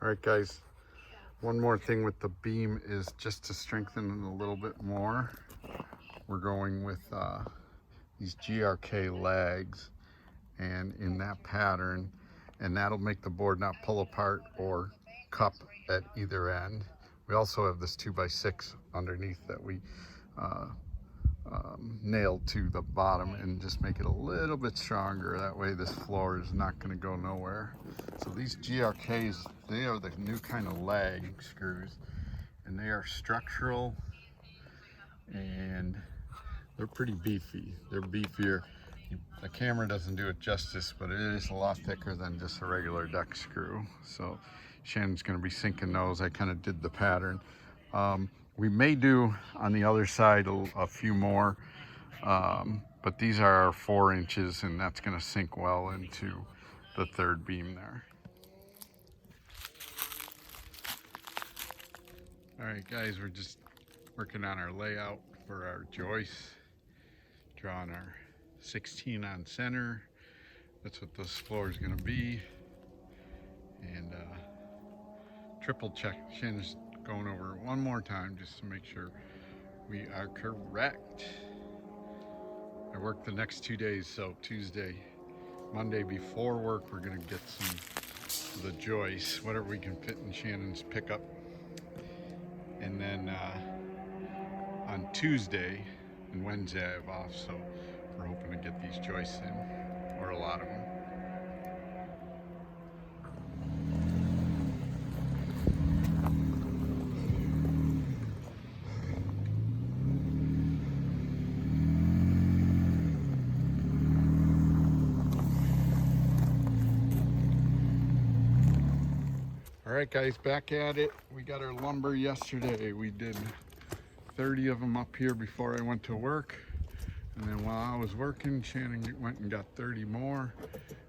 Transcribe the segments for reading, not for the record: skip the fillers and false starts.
All right, guys, one more thing with the beam is just to strengthen it a little bit more. We're going with these GRK legs and in that pattern, and that'll make the board not pull apart or cup at either end. We also have this 2x6 underneath that we nailed to the bottom and just make it a little bit stronger. That way this floor is not going to go nowhere. So these GRKs, they are the new kind of lag screws, and they are structural and they're pretty beefy. They're beefier. The camera doesn't do it justice, but it is a lot thicker than just a regular deck screw. So Shannon's going to be sinking those. I kind of did the pattern. We may do on the other side a few more, but these are 4 inches, and that's going to sink well into the third beam there. All right, guys, we're just working on our layout for our joists, drawing our 16 on center. That's what this floor is going to be, and triple check. Shannon's going over it one more time just to make sure we are correct. I work the next 2 days, so Tuesday, Monday before work, we're gonna get some of the joists, whatever we can fit in Shannon's pickup. And then on Tuesday and Wednesday I have off, so we're hoping to get these joists in, or a lot of them. All right, guys, back at it. We got our lumber yesterday. We did 30 of them up here before I went to work. And then while I was working, Shannon went and got 30 more.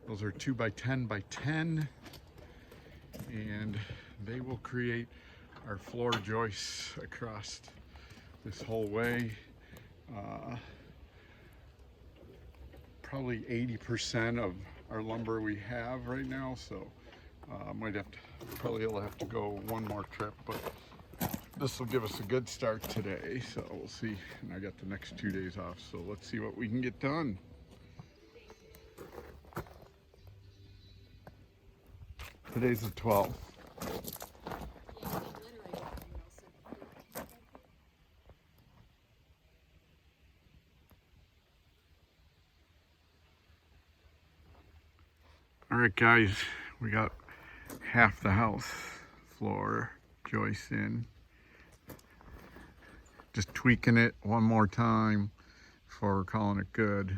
Those are 2x10 by 10. And they will create our floor joists across this whole way. Probably 80% of our lumber we have right now, so might have to, probably will have to go one more trip, but this will give us a good start today, so we'll see. And I got the next 2 days off, so let's see what we can get done. Today's the 12th. All right, guys, we got half the house floor joist in. Just tweaking it one more time before we're calling it good.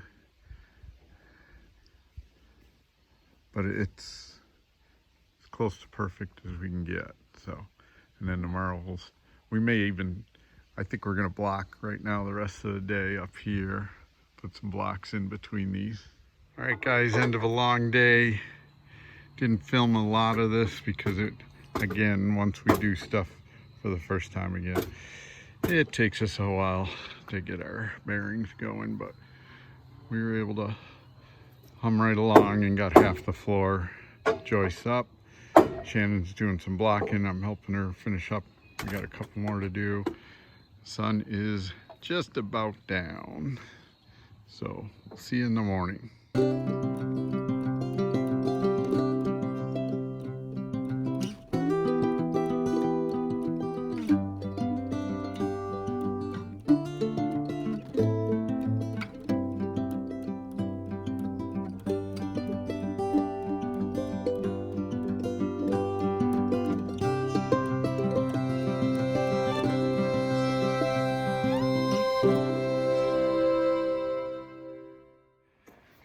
But it's as close to perfect as we can get. So, and then tomorrow we may even, I think we're gonna block right now the rest of the day up here. Put some blocks in between these. All right, guys, end of a long day. Didn't film a lot of this because again, once we do stuff for the first time again, it takes us a while to get our bearings going, but we were able to hum right along and got half the floor joists up. Shannon's doing some blocking. I'm helping her finish up. We got a couple more to do. Sun is just about down. So we'll see you in the morning.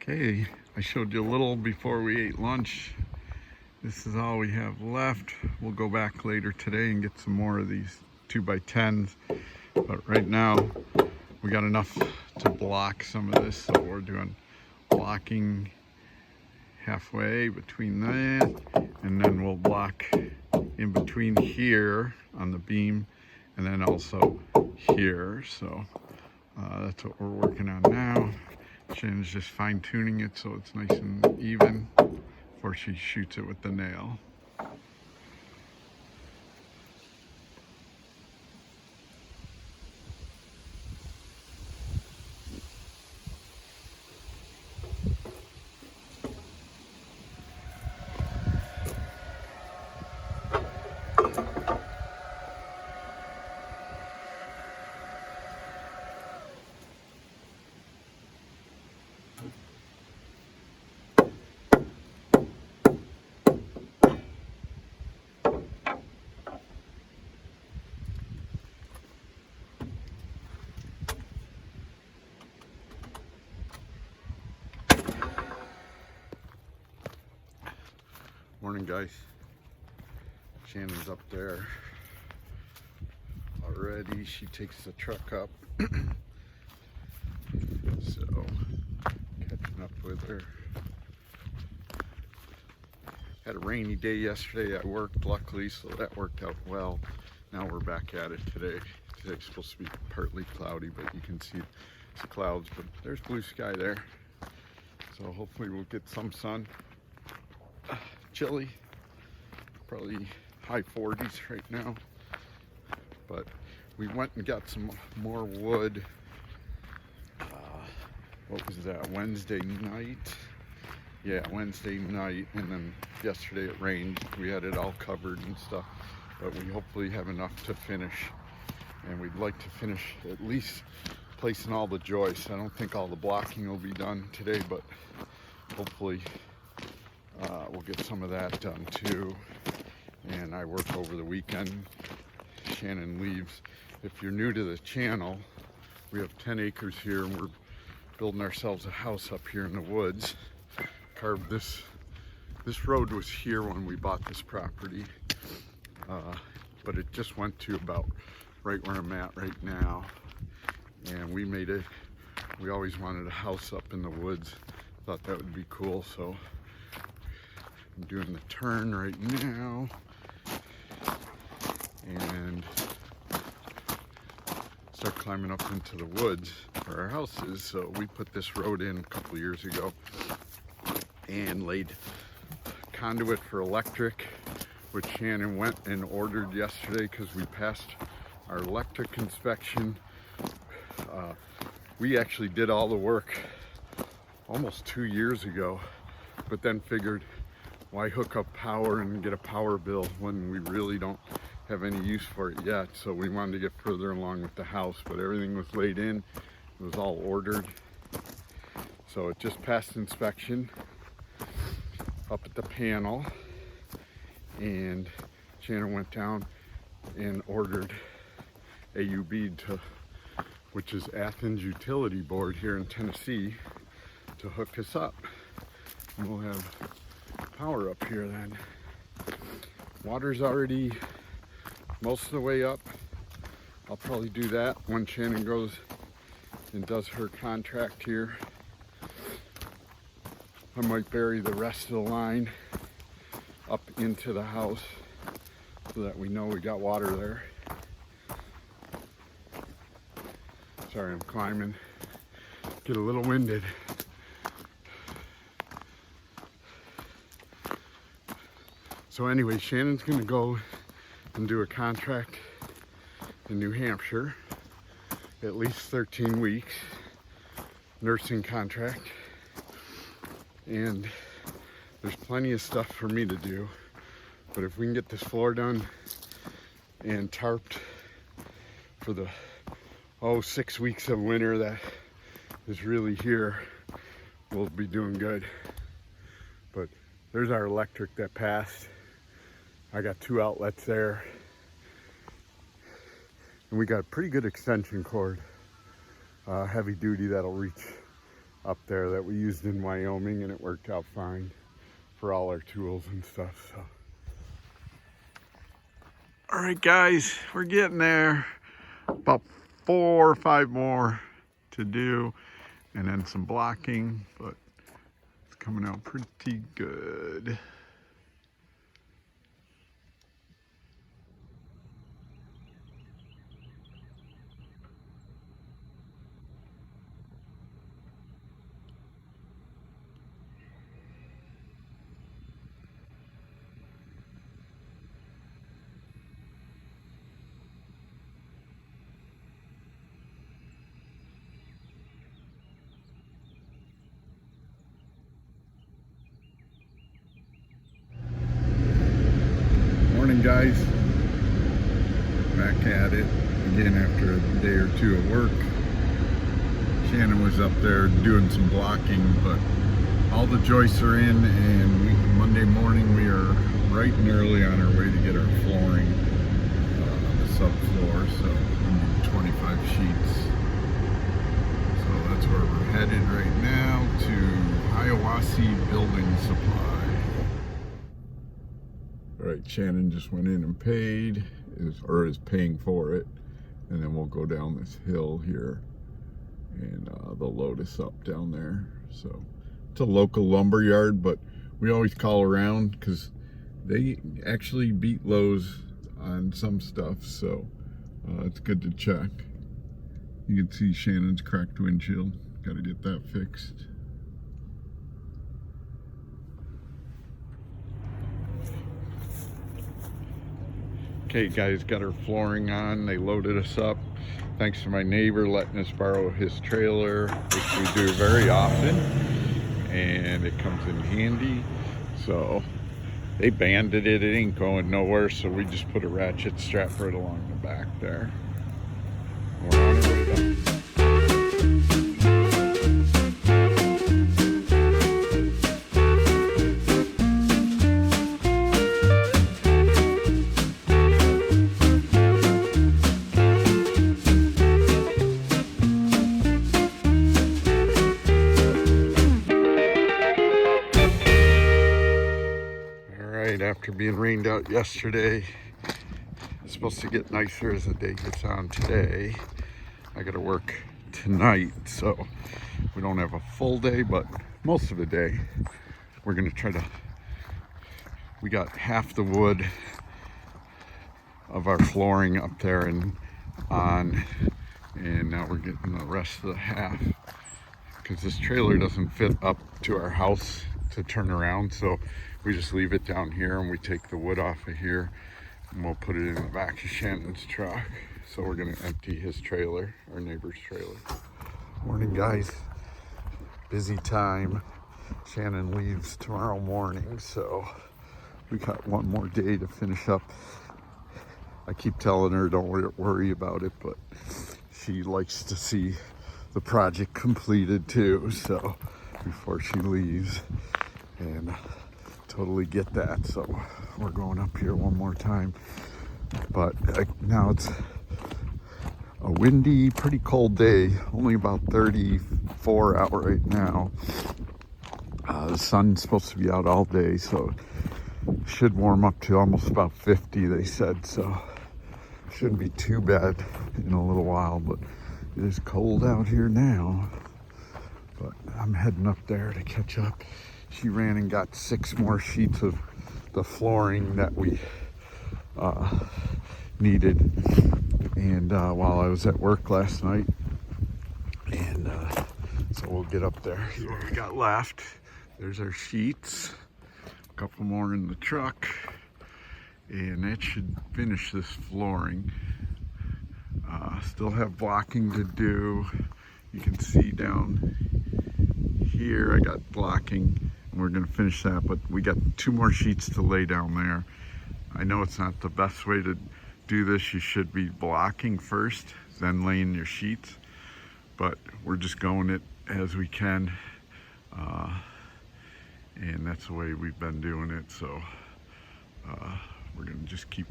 Okay, I showed you a little before we ate lunch. This is all we have left. We'll go back later today and get some more of these 2x10s. But right now, we got enough to block some of this, so we're doing blocking halfway between that, and then we'll block in between here on the beam, and then also here. So that's what we're working on now. Shannon's just fine-tuning it so it's nice and even before she shoots it with the nail. Morning, guys. Shannon's up there already. She takes the truck up. So, catching up with her. Had a rainy day yesterday at work, luckily, so that worked out well. Now we're back at it today. Today's supposed to be partly cloudy, but you can see the clouds, but there's blue sky there. So hopefully we'll get some sun. Chilly, probably high 40s right now, but we went and got some more wood. What was that, Wednesday night? Yeah, Wednesday night, and then yesterday it rained. We had it all covered and stuff, but we hopefully have enough to finish, and we'd like to finish at least placing all the joists. I don't think all the blocking will be done today, but hopefully we'll get some of that done too. And I work over the weekend. Shannon leaves. If you're new to the channel, we have 10 acres here, and we're building ourselves a house up here in the woods. Carved this road was here when we bought this property, but it just went to about right where I'm at right now. And we made it. We always wanted a house up in the woods. Thought that would be cool, so I'm doing the turn right now and start climbing up into the woods where our house is. So we put this road in a couple years ago and laid conduit for electric, which Shannon went and ordered yesterday because we passed our electric inspection. We actually did all the work almost 2 years ago, but then figured, why hook up power and get a power bill when we really don't have any use for it yet? So we wanted to get further along with the house, but everything was laid in. It was all ordered. So it just passed inspection up at the panel, and Shannon went down and ordered AUB, which is Athens Utility Board here in Tennessee, to hook us up. And we'll have power up here then. Water's already most of the way up. I'll probably do that when Shannon goes and does her contract here. I might bury the rest of the line up into the house so that we know we got water there. Sorry, I'm climbing. Get a little winded. So anyway, Shannon's gonna go and do a contract in New Hampshire, at least 13 weeks, nursing contract. And there's plenty of stuff for me to do, but if we can get this floor done and tarped for the 6 weeks of winter that is really here, we'll be doing good. But there's our electric that passed. I got 2 outlets there, and we got a pretty good extension cord, heavy duty, that'll reach up there, that we used in Wyoming, and it worked out fine for all our tools and stuff. So all right, guys, we're getting there. About 4 or 5 more to do, and then some blocking, but it's coming out pretty good. Morning, guys. Back at it again after a day or two of work. Shannon was up there doing some blocking, but all the joists are in, and Monday morning we are bright and early on our way to get our flooring on the subfloor, so we need 25 sheets. So that's where we're headed right now, to Hiawassee Building Supply. All right, Shannon just went in and paid, is paying for it, and then we'll go down this hill here, and they'll load us up down there. So it's a local lumber yard, but we always call around because they actually beat Lowe's on some stuff, so it's good to check. You can see Shannon's cracked windshield. Got to get that fixed. Okay guys, got our flooring on. They loaded us up. Thanks to my neighbor letting us borrow his trailer, which we do very often, and it comes in handy. So they banded it, it ain't going nowhere, so we just put a ratchet strap right along the back there. We're on our way down. After being rained out yesterday, it's supposed to get nicer as the day gets on today. I gotta work tonight, so we don't have a full day, but most of the day we're gonna try to, we got half the wood of our flooring up there and on, and now we're getting the rest of the half because this trailer doesn't fit up to our house to turn around, so we just leave it down here and we take the wood off of here and we'll put it in the back of Shannon's truck. So we're gonna empty his trailer, our neighbor's trailer. Morning guys, busy time. Shannon leaves tomorrow morning, so we got one more day to finish up. I keep telling her don't worry about it, but she likes to see the project completed too, so before she leaves. And totally get that, so we're going up here one more time. But now it's a windy, pretty cold day, only about 34 out right now. The sun's supposed to be out all day, so it should warm up to almost about 50, they said, so shouldn't be too bad in a little while, but it is cold out here now. But I'm heading up there to catch up. She ran and got 6 more sheets of the flooring that we needed, and while I was at work last night, and so we'll get up there. See what we got left. There's our sheets, a couple more in the truck, and that should finish this flooring. Still have blocking to do. You can see down here I got blocking, and we're going to finish that, but we got 2 more sheets to lay down there. I know it's not the best way to do this. You should be blocking first, then laying your sheets, but we're just going it as we can, and that's the way we've been doing it. So we're going to just keep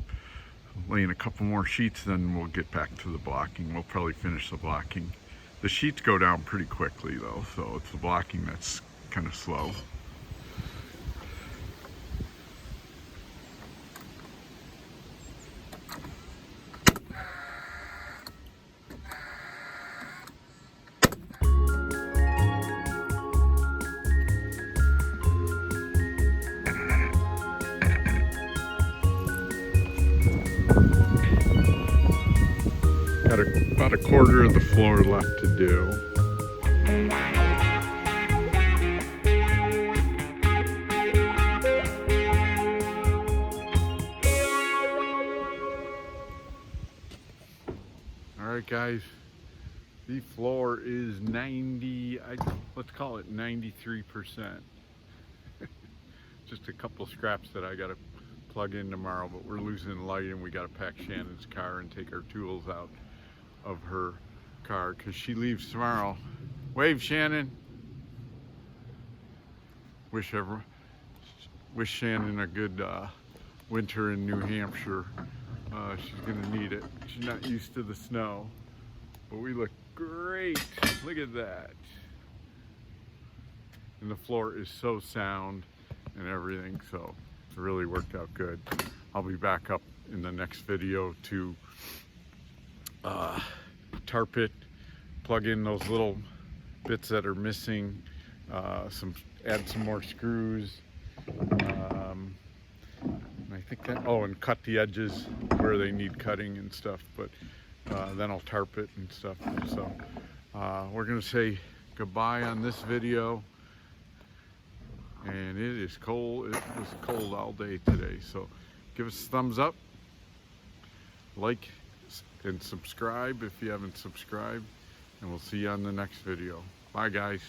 laying a couple more sheets, then we'll get back to the blocking. We'll probably finish the blocking. The sheets go down pretty quickly though, so it's the blocking that's kind of slow. Got about a quarter of the floor left to do. All right, guys, the floor is let's call it 93%. Just a couple scraps that I gotta plug in tomorrow, but we're losing light and we gotta pack Shannon's car and take our tools out of her car because she leaves tomorrow. Wave, Shannon. Wish Shannon a good winter in New Hampshire. She's gonna need it. She's not used to the snow, but we look great. Look at that. And the floor is so sound and everything, so it really worked out good. I'll be back up in the next video to tarp it, plug in those little bits that are missing, add some more screws, and I think that, oh, and cut the edges where they need cutting and stuff, but then I'll tarp it and stuff. So we're gonna say goodbye on this video, and it is cold. It was cold all day today, so give us a thumbs up, like, and subscribe if you haven't subscribed, and we'll see you on the next video. Bye guys.